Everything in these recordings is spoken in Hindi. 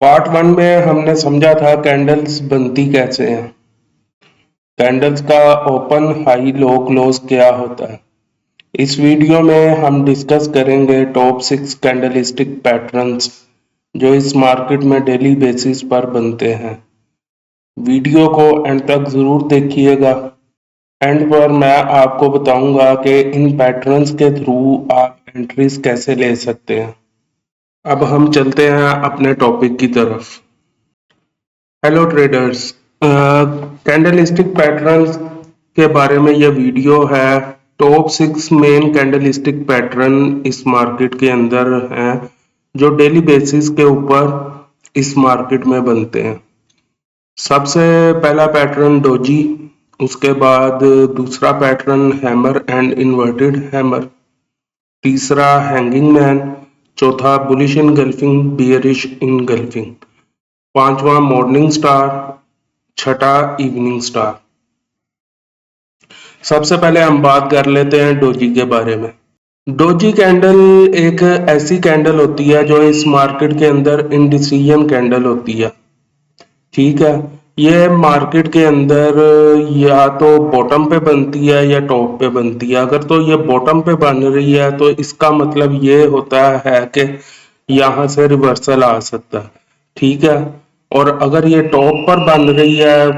पार्ट वन में हमने समझा था कैंडल्स बनती कैसे हैं। कैंडल्स का ओपन हाई लो क्लोज क्या होता है। इस वीडियो में हम डिस्कस करेंगे टॉप 6 कैंडलस्टिक पैटर्न्स जो इस मार्केट में डेली बेसिस पर बनते हैं। वीडियो को एंड तक जरूर देखिएगा। एंड पर मैं आपको बताऊंगा कि इन पैटर्न्स के थ्रू आप एंट्रीज कैसे ले सकते हैं। अब हम चलते हैं अपने टॉपिक की तरफ। हेलो ट्रेडर्स, कैंडलस्टिक पैटर्न्स के बारे में यह वीडियो है। टॉप 6 मेन कैंडलस्टिक पैटर्न इस मार्केट के अंदर हैं जो डेली बेसिस के ऊपर इस मार्केट में बनते हैं। सबसे पहला पैटर्न डोजी, उसके बाद दूसरा pattern hammer and inverted hammer, तीसरा हैंगिंग मैन, चौथा बुलिश इनगल्फिंग बियरिश इनगल्फिंग, पांचवा मॉर्निंग स्टार, छठा इवनिंग स्टार। सबसे पहले हम बात कर लेते हैं डोजी के बारे में। डोजी कैंडल एक ऐसी कैंडल होती है जो इस मार्केट के अंदर इंडिसीजन कैंडल होती है। ठीक है, ये मार्केट के अंदर या तो बॉटम पे बनती है या टॉप पे बनती है। अगर तो ये बॉटम पे बन रही है तो इसका मतलब ये होता है कि यहाँ से रिवर्सल आ सकता है। ठीक है, और अगर ये टॉप पर बन रही है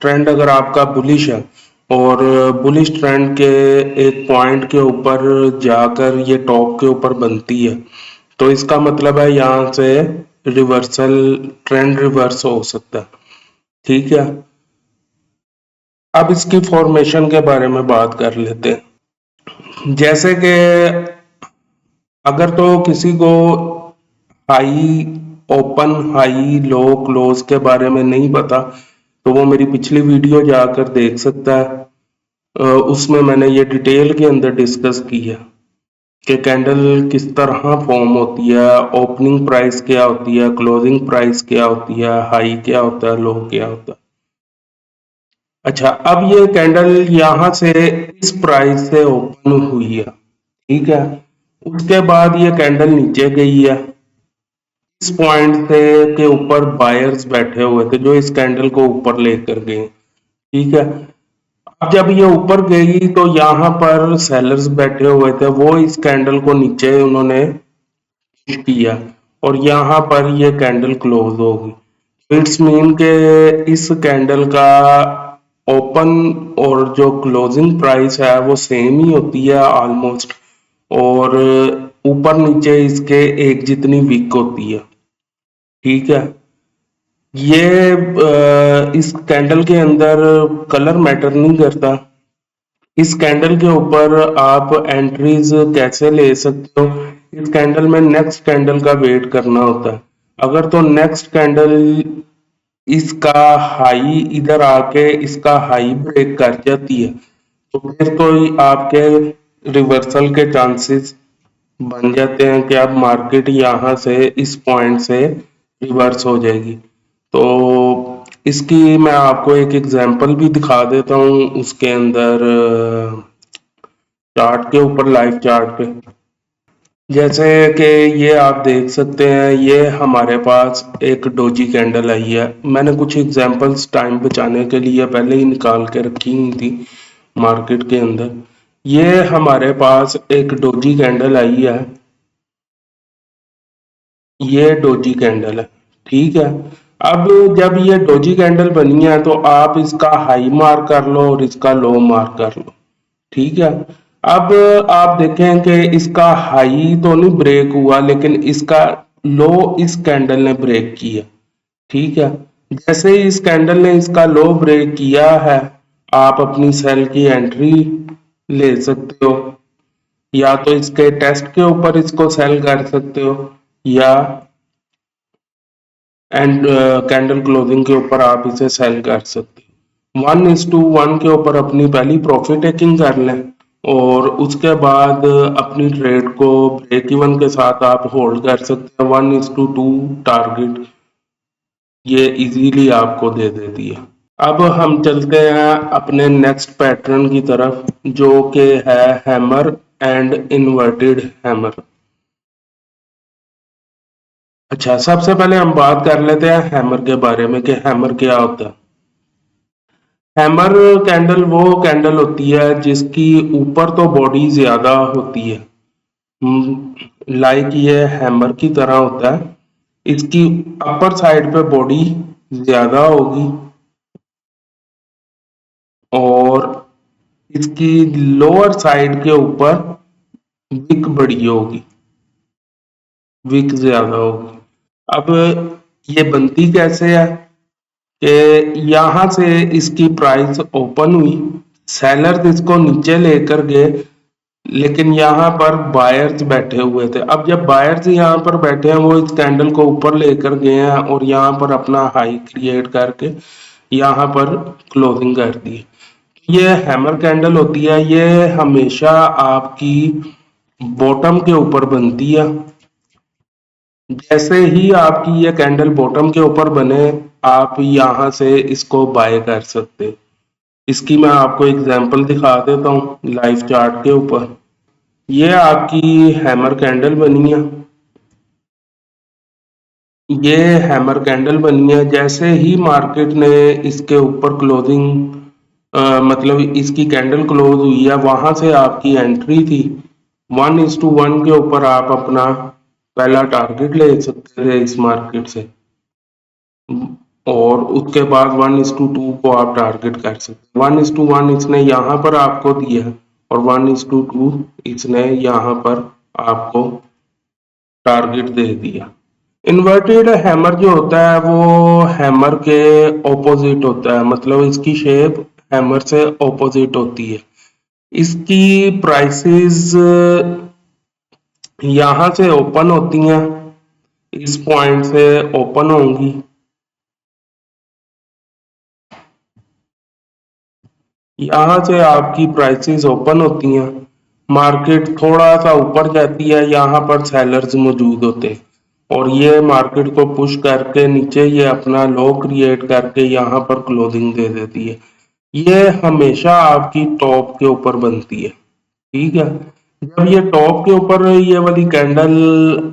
ट्रेंड अगर आपका बुलिश है और बुलिश ट्रेंड के एक पॉइंट के ऊपर जाकर ये टॉप के ऊपर बनती है तो इसका मतलब है यहाँ से रिवर्सल, ट्रेंड रिवर्स हो सकता है। ठीक है, अब इसकी फॉर्मेशन के बारे में बात कर लेते हैं। जैसे कि अगर तो किसी को high open high low close के बारे में नहीं पता तो वो मेरी पिछली वीडियो जाकर देख सकता है। उसमें मैंने ये डिटेल के अंदर डिस्कस की है कि कैंडल किस तरह फॉर्म होती है, ओपनिंग प्राइस क्या होती है, क्लोजिंग प्राइस क्या होती है, हाई क्या होता है, लो क्या होता है। अच्छा, अब ये कैंडल यहाँ से इस प्राइस से ओपन हुई है। ठीक है, उसके बाद ये कैंडल नीचे गई है। इस पॉइंट से के ऊपर बायर्स बैठे हुए थे जो इस कैंडल को ऊपर लेकर गए। ठीक है, अब जब ये ऊपर गई तो यहाँ पर सेलर्स बैठे हुए थे, वो इस कैंडल को नीचे उन्होंने किया और यहाँ पर ये कैंडल क्लोज होगी। इट्स मीन के इस कैंडल का ओपन और जो क्लोजिंग प्राइस है वो सेम ही होती है ऑलमोस्ट, और ऊपर नीचे इसके एक जितनी वीक होती है। ठीक है, ये इस कैंडल के अंदर कलर मैटर नहीं करता। इस कैंडल के ऊपर आप एंट्रीज कैसे ले सकते हो, इस कैंडल में नेक्स्ट कैंडल का वेट करना होता है। अगर तो नेक्स्ट कैंडल इसका हाई इधर आके इसका हाई ब्रेक कर जाती है तो फिर तो आपके रिवर्सल के चांसेस बन जाते हैं कि अब मार्केट यहाँ से इस पॉइंट से रिवर्स हो जाएगी। तो इसकी मैं आपको एक एग्जांपल भी दिखा देता हूँ उसके अंदर चार्ट के ऊपर, लाइव चार्ट पे। जैसे कि ये आप देख सकते हैं, ये हमारे पास एक डोजी कैंडल आई है। मैंने कुछ एग्जांपल्स टाइम बचाने के लिए पहले ही निकाल के रखी हुई थी मार्केट के अंदर। ये हमारे पास एक डोजी कैंडल आई है, ये डोजी कैंडल है। ठीक है, अब जब ये डोजी कैंडल बनी है तो आप इसका हाई मार्क कर लो और इसका लो मार्क कर लो। ठीक है, अब आप देखें कि इसका हाई तो नहीं ब्रेक हुआ लेकिन इसका लो इस कैंडल ने ब्रेक किया। ठीक है, जैसे ही इस कैंडल ने इसका लो ब्रेक किया है आप अपनी सेल की एंट्री ले सकते हो, या तो इसके टेस्ट के ऊपर इसको सेल कर सकते हो या एंड कैंडल क्लोजिंग के ऊपर आप इसे सेल कर सकते हो। 1:1 के ऊपर अपनी पहली प्रॉफिट टेकिंग कर लें और उसके बाद अपनी ट्रेड को ब्रेक इवन के साथ आप होल्ड कर सकते हैं। 1:2 टारगेट ये इजीली आपको दे देती है। अब हम चलते हैं अपने नेक्स्ट पैटर्न की तरफ जो कि है हैमर एंड इन्वर्टेड हैमर। अच्छा, सबसे पहले हम बात कर लेते हैं हैमर के बारे में कि हैमर क्या होता है। हैमर कैंडल वो कैंडल होती है जिसकी ऊपर तो बॉडी ज्यादा होती है, लाइक ये हैमर की तरह होता है। इसकी अपर साइड पे बॉडी ज्यादा होगी और इसकी लोअर साइड के ऊपर विक बड़ी होगी, विक ज्यादा होगी। अब ये बनती कैसे है कि यहाँ से इसकी प्राइस ओपन हुई, सेलर्स इसको नीचे लेकर गए, लेकिन यहाँ पर बायर्स बैठे हुए थे। अब जब बायर्स यहाँ पर बैठे हैं वो इस कैंडल को ऊपर लेकर गए हैं और यहाँ पर अपना हाई क्रिएट करके यहाँ पर क्लोजिंग कर दी। ये हैमर कैंडल होती है, ये हमेशा आपकी बॉटम के ऊपर बनती है। जैसे ही आपकी ये कैंडल बॉटम के ऊपर बने, आप यहाँ से इसको बाय कर सकते हैं। इसकी मैं आपको एग्जांपल दिखा देता हूँ लाइव चार्ट के ऊपर। ये आपकी हैमर कैंडल बनी है, ये हैमर कैंडल बनी है। जैसे ही मार्केट ने इसके ऊपर क्लोजिंग मतलब इसकी कैंडल क्लोज हुई है, वहां से आपकी एंट्री थी। 1:1 के ऊपर आप अपना पहला टारगेट ले सकते थे इस मार्केट से, और उसके बाद 1:2 को आप टारगेट कर सकते। 1:1 इसने यहाँ पर आपको दिया और 1:2 इसने यहाँ पर आपको टारगेट दे दिया। इन्वर्टेड हैमर जो होता है वो हैमर के ऑपोजिट होता है, मतलब इसकी शेप हैमर से ऑपोजिट होती है। इसकी प्राइसेस यहाँ से ओपन होती हैं, इस पॉइंट से ओपन होंगी, यहाँ से आपकी प्राइसेस ओपन होती हैं। मार्केट थोड़ा सा ऊपर जाती है, यहाँ पर सेलर्स मौजूद होते हैं और ये मार्केट को पुश करके नीचे ये अपना लो क्रिएट करके यहाँ पर क्लोजिंग दे देती है। ये हमेशा आपकी टॉप के ऊपर बनती है, ठीक है। जब ये टॉप के ऊपर ये वाली कैंडल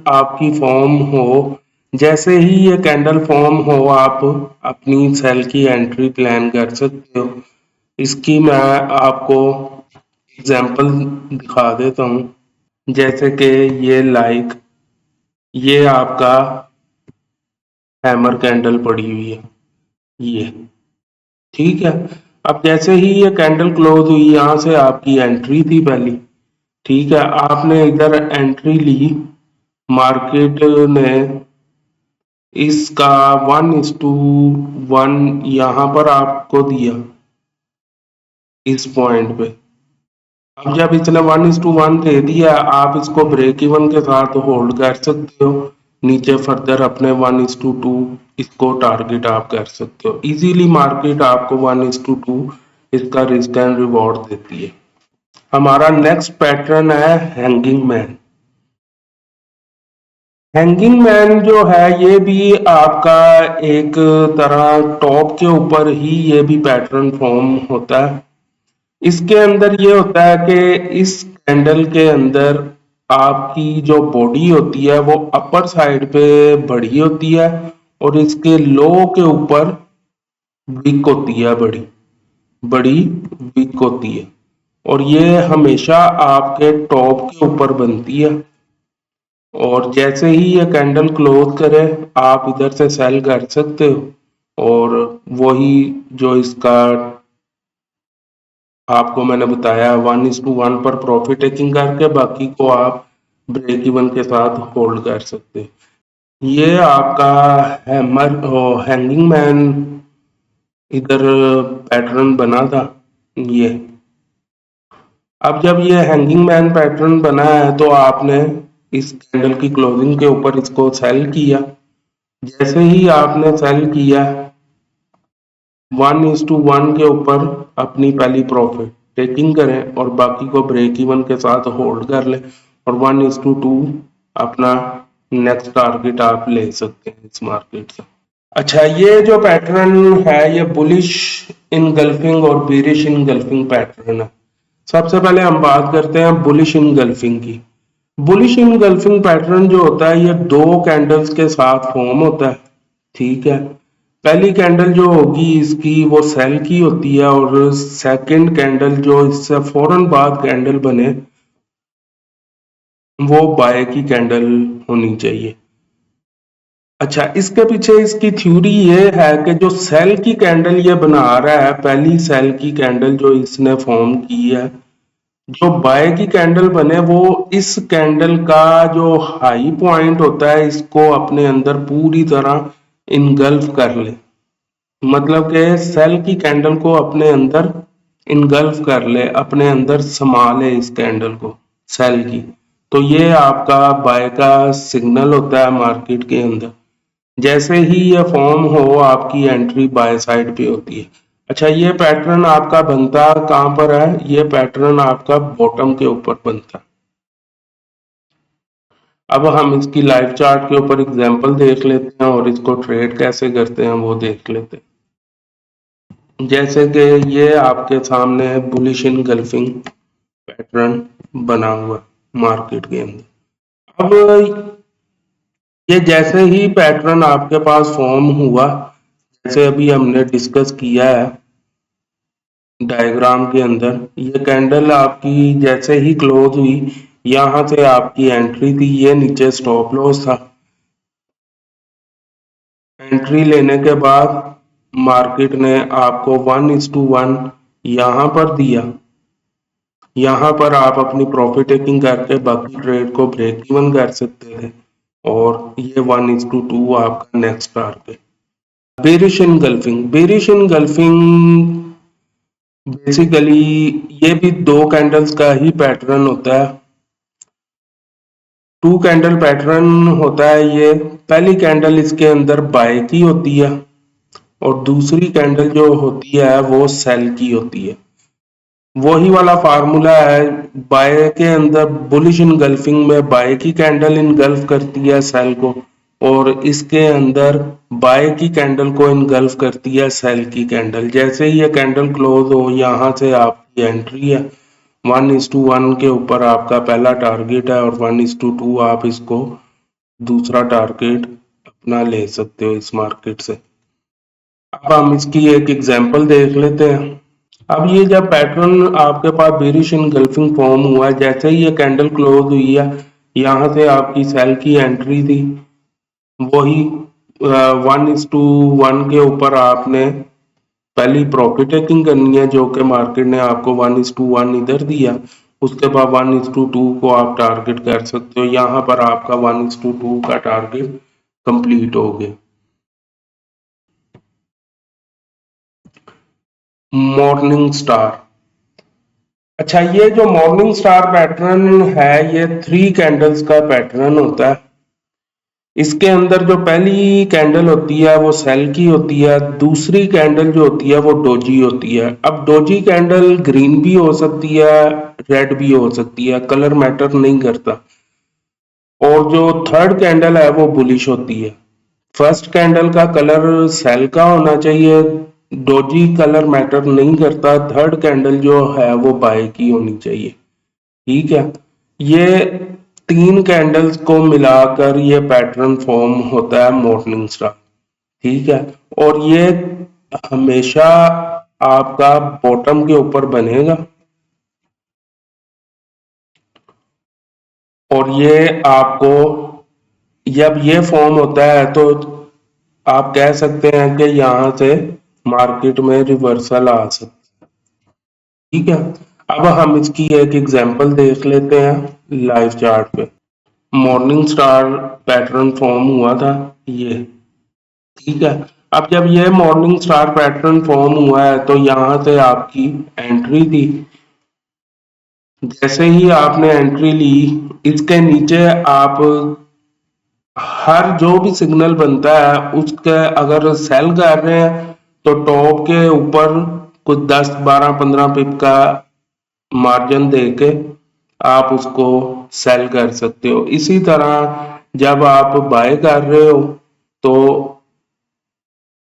आपकी फॉर्म हो, जैसे ही ये कैंडल फॉर्म हो, आप अपनी सेल की एंट्री प्लान कर सकते हो। इसकी मैं आपको एग्जांपल दिखा देता हूँ। जैसे कि ये लाइक ये आपका हैमर कैंडल पड़ी हुई है, ये ठीक है। अब जैसे ही ये कैंडल क्लोज हुई, यहाँ से आपकी एंट्री थी पहली, ठीक है। आपने इधर एंट्री ली, मार्केट ने इसका 1:1 यहाँ पर आपको दिया इस पॉइंट पे। अब जब इसने 1:1 दे दिया, आप इसको ब्रेक इवन के साथ होल्ड कर सकते हो। नीचे फर्दर अपने 1:2 इसको टारगेट आप कर सकते हो इजीली। मार्केट आपको 1:2 इसका रिस्क एंड रिवॉर्ड देती है। हमारा नेक्स्ट पैटर्न है हैंगिंग मैन। हैंगिंग मैन जो है ये भी आपका एक तरह टॉप के ऊपर ही ये भी पैटर्न फॉर्म होता है। इसके अंदर ये होता है कि इस कैंडल के अंदर आपकी जो बॉडी होती है वो अपर साइड पे बड़ी होती है और इसके लो के ऊपर विक होती है, बड़ी बड़ी विक होती है, और ये हमेशा आपके टॉप के ऊपर बनती है। और जैसे ही ये कैंडल क्लोज करे, आप इधर से सेल कर सकते हो और वही जो इसका आपको मैंने बताया 1:1 पर प्रॉफिट टेकिंग करके बाकी को आप ब्रेक इवन के साथ होल्ड कर सकते हैं। ये आपका हैमर हैंगिंग मैन इधर पैटर्न बना था ये। अब जब ये हैंगिंग मैन पैटर्न बना है तो आपने इस कैंडल की क्लोजिंग के ऊपर इसको सेल किया। जैसे ही आपने सेल किया 1:1 के ऊपर अपनी पहली प्रॉफिट टेकिंग करें और बाकी को ब्रेक इवन के साथ होल्ड कर लें और 1:2 अपना नेक्स्ट टारगेट आप ले सकते हैं इस मार्केट से। अच्छा, ये जो पैटर्न है ये बुलिश इनगल्फिंग और बेरिश इनगल्फिंग पैटर्न है। सबसे पहले हम बात करते हैं बुलिश इनगल्फिंग की। बुलिश इनगल्फिंग पैटर्न जो होता है ये दो कैंडल्स के साथ फॉर्म होता है, ठीक है। पहली कैंडल जो होगी इसकी वो सेल की होती है और सेकंड कैंडल जो इससे फौरन बाद कैंडल बने वो बाय की कैंडल होनी चाहिए। अच्छा, इसके पीछे इसकी थ्योरी ये है कि जो सेल की कैंडल ये बना रहा है, पहली सेल की कैंडल जो इसने फॉर्म की है, जो बाय की कैंडल बने वो इस कैंडल का जो हाई पॉइंट होता है इसको अपने अंदर पूरी तरह इनगल्फ कर ले। मतलब कि सेल की कैंडल को अपने अंदर इनगल्फ कर ले, अपने अंदर समा ले इस कैंडल को, सेल की। तो ये आपका बाय का सिग्नल होता है मार्केट के अंदर। जैसे ही ये फॉर्म हो आपकी एंट्री बाय साइड पे होती है। अच्छा, ये पैटर्न आपका बनता कहाँ पर है? ये पैटर्न आपका बॉटम के ऊपर बनता है। अब हम इसकी लाइव चार्ट के ऊपर एग्जांपल देख लेते हैं और इसको ट्रेड कैसे करते हैं वो देख लेते हैं। जैसे कि ये आपके सामने है बुलिश इनगल्फिंग पैटर्न बना हुआ मार्केट के अंदर। अब ये जैसे ही पैटर्न आपके पास फॉर्म हुआ, जैसे अभी हमने डिस्कस किया है डायग्राम के अंदर, ये कैंडल आपकी जैसे ही क्लोज हुई, यहां से आपकी एंट्री थी, ये नीचे स्टॉप लॉस था। एंट्री लेने के बाद मार्केट ने आपको 1:1 यहां पर दिया। यहां पर आप अपनी प्रॉफिट टेकिंग करके बाकी ट्रेड को ब्रेक इवन कर सकते थे और ये 1:2 आपका next target. Bearish engulfing basically ये भी दो कैंडल्स का ही पैटर्न होता है। टू कैंडल पैटर्न होता है ये। पहली कैंडल इसके अंदर बाय की होती है और दूसरी कैंडल जो होती है वो सेल की होती है। वही वाला फार्मूला है, बाय के अंदर बुलिश इनगल्फिंग में बाय की कैंडल इनगल्फ करती है सेल को और इसके अंदर बाय की कैंडल को इनगल्फ करती है सेल की कैंडल। जैसे ही ये कैंडल क्लोज हो, यहाँ से आपकी एंट्री है। 1:1 के ऊपर आपका पहला टारगेट है और 1:2 आप इसको दूसरा टारगेट अपना ले सकते हो इस मार्केट से। अब हम इसकी एक एग्जांपल देख लेते हैं। अब ये जब पैटर्न आपके पास बेरिश इनगल्फिंग फॉर्म हुआ, जैसे ही ये कैंडल क्लोज हुई है, यहाँ से आपकी सेल की एंट्री थी। वही 1:1 के ऊपर आपने पहली प्रॉफिट टेकिंग करनी है, जो कि मार्केट ने आपको 1:1 इधर दिया। उसके बाद 1:2 को आप टारगेट कर सकते हो। यहाँ पर आपका 1:2 का टारगेट कंप्लीट हो गया। Morning star. अच्छा, ये जो मॉर्निंग स्टार पैटर्न है ये 3 कैंडल्स का पैटर्न होता है। इसके अंदर जो पहली कैंडल होती है वो सेल की होती है, दूसरी कैंडल जो होती है वो डोजी होती है। अब डोजी कैंडल ग्रीन भी हो सकती है, रेड भी हो सकती है, कलर मैटर नहीं करता। और जो थर्ड कैंडल है वो बुलिश होती है। फर्स्ट कैंडल का कलर सेल का होना चाहिए, डोजी कलर मैटर नहीं करता। थर्ड कैंडल जो है वो बाय की होनी चाहिए, ठीक है। ये 3 कैंडल्स को मिलाकर ये पैटर्न फॉर्म होता है मॉर्निंग स्टार, ठीक है। और ये हमेशा आपका बॉटम के ऊपर बनेगा और ये आपको जब ये फॉर्म होता है तो आप कह सकते हैं कि यहाँ से मार्केट में रिवर्सल आ सकता है, ठीक है। अब हम इसकी एक एग्जांपल देख लेते हैं लाइव चार्ट पे। मॉर्निंग स्टार पैटर्न फॉर्म हुआ था ये, ठीक है। अब जब ये मॉर्निंग स्टार पैटर्न फॉर्म हुआ है तो यहाँ से आपकी एंट्री थी। जैसे ही आपने एंट्री ली, इसके नीचे आप हर जो भी सिग्नल बनता है उसके अगर सेल कर रहे हैं तो टॉप के ऊपर कुछ 10 12 15 पिप का मार्जिन देके आप उसको सेल कर सकते हो। इसी तरह जब आप बाय कर रहे हो तो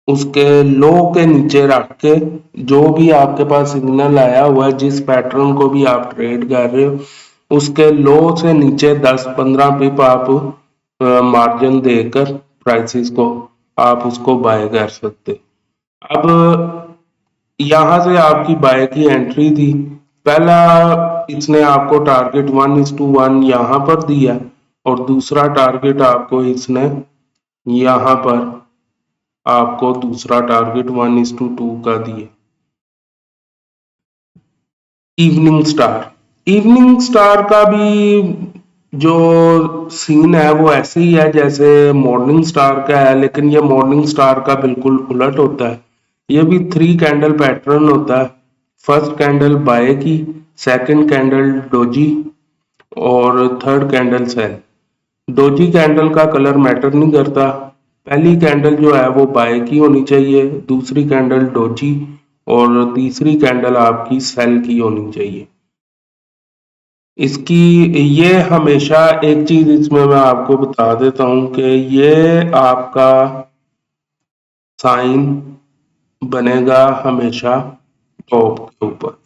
उसके लो के नीचे रख के जो भी आपके पास सिग्नल आया हुआ है, जिस पैटर्न को भी आप ट्रेड कर रहे हो, उसके लो से नीचे 10-15 पिप आप मार्जिन देकर प्राइसेस को आप उसको बाय कर सकते। अब यहाँ से आपकी बाय की एंट्री थी, पहला इसने आपको टारगेट 1:1 यहाँ पर दिया और दूसरा टारगेट आपको इसने यहाँ पर आपको दूसरा टारगेट 1:2 का दिया। इवनिंग स्टार का भी जो सीन है वो ऐसे ही है जैसे मॉर्निंग स्टार का है, लेकिन ये मॉर्निंग स्टार का बिल्कुल उलट होता है। ये भी 3 कैंडल पैटर्न होता है। फर्स्ट कैंडल बाय की, सेकंड कैंडल डोजी और third candle sell. Doji candle का कलर मैटर नहीं करता। पहली कैंडल जो है वो बाय की होनी चाहिए, दूसरी कैंडल डोजी और तीसरी कैंडल आपकी सेल की होनी चाहिए। इसकी ये हमेशा एक चीज इसमें मैं आपको बता देता हूं कि ये आपका साइन बनेगा हमेशा टॉप के ऊपर।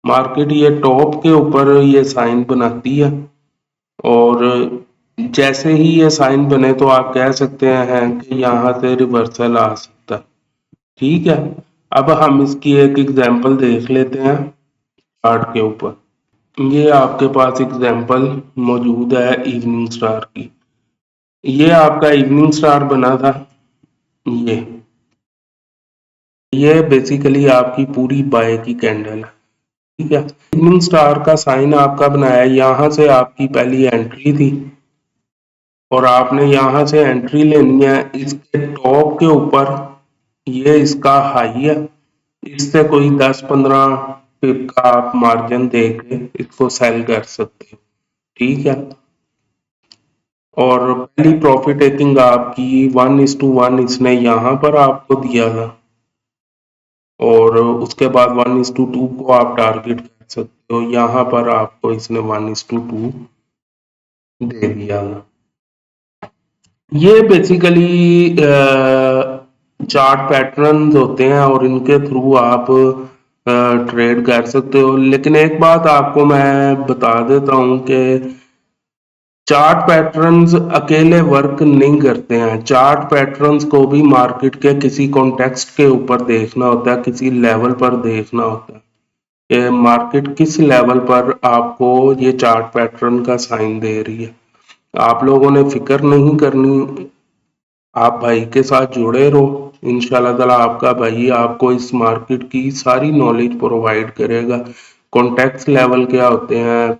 मार्केट ये टॉप के ऊपर ये साइन बनाती है और जैसे ही ये साइन बने तो आप कह सकते हैं कि यहाँ से रिवर्सल आ सकता है। ठीक है, अब हम इसकी एक एग्जांपल देख लेते हैं चार्ट के ऊपर। ये आपके पास एग्जांपल मौजूद है इवनिंग स्टार की। ये आपका इवनिंग स्टार बना था। ये बेसिकली आपकी पूरी बाय की कैंडल है। ठीक है, इवनिंग स्टार का साइन आपका बनाया, यहाँ से आपकी पहली एंट्री थी और आपने यहाँ से एंट्री लेनी है इसके टॉप के ऊपर। ये इसका हाई है, इससे कोई 10-15 पिप का आप मार्जिन दे के इसको सेल कर सकते हो। ठीक है, और पहली प्रॉफिट टेकिंग आपकी 1:1 इसने यहाँ पर आपको दिया था और उसके बाद 1:2 को आप टारगेट कर सकते हो। यहाँ पर आपको इसने 1:2 दे दिया था। ये बेसिकली चार्ट पैटर्न्स होते हैं और इनके थ्रू आप ट्रेड कर सकते हो। लेकिन एक बात आपको मैं बता देता हूँ कि चार्ट पैटर्न्स अकेले वर्क नहीं करते हैं। चार्ट पैटर्न्स को भी मार्केट के किसी कॉन्टेक्स्ट के ऊपर देखना होता है, किसी लेवल पर देखना होता है कि मार्केट किस लेवल पर आपको ये चार्ट पैटर्न का साइन दे रही है। आप लोगों ने फिक्र नहीं करनी, आप भाई के साथ जुड़े रहो। इंशाल्लाह ताला आपका भाई आपको इस मार्केट की सारी नॉलेज प्रोवाइड करेगा। कॉन्टेक्स्ट लेवल क्या होते हैं,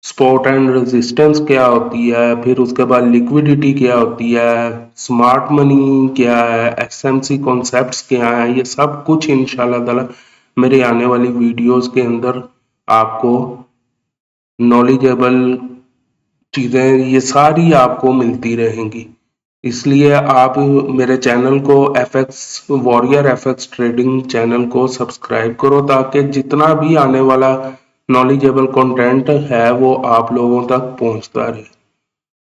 सपोर्ट एंड रेजिस्टेंस क्या होती है, फिर उसके बाद लिक्विडिटी क्या होती है, स्मार्ट मनी क्या है, एसएमसी कॉन्सेप्ट्स क्या है, ये सब कुछ इंशाल्लाह ताला मेरे आने वाली वीडियोस के अंदर आपको नॉलेजेबल चीजें ये सारी आपको मिलती रहेंगी। इसलिए आप मेरे चैनल को FX warrior FX trading channel को सब्सक्राइब करो ताकि जितना भी आने वाला नॉलेजेबल कंटेंट है वो आप लोगों तक पहुंचता रहे।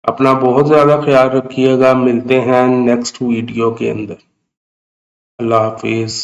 अपना बहुत ज़्यादा ख्याल रखिएगा, मिलते हैं नेक्स्ट वीडियो के अंदर। अल्लाह हाफिज़।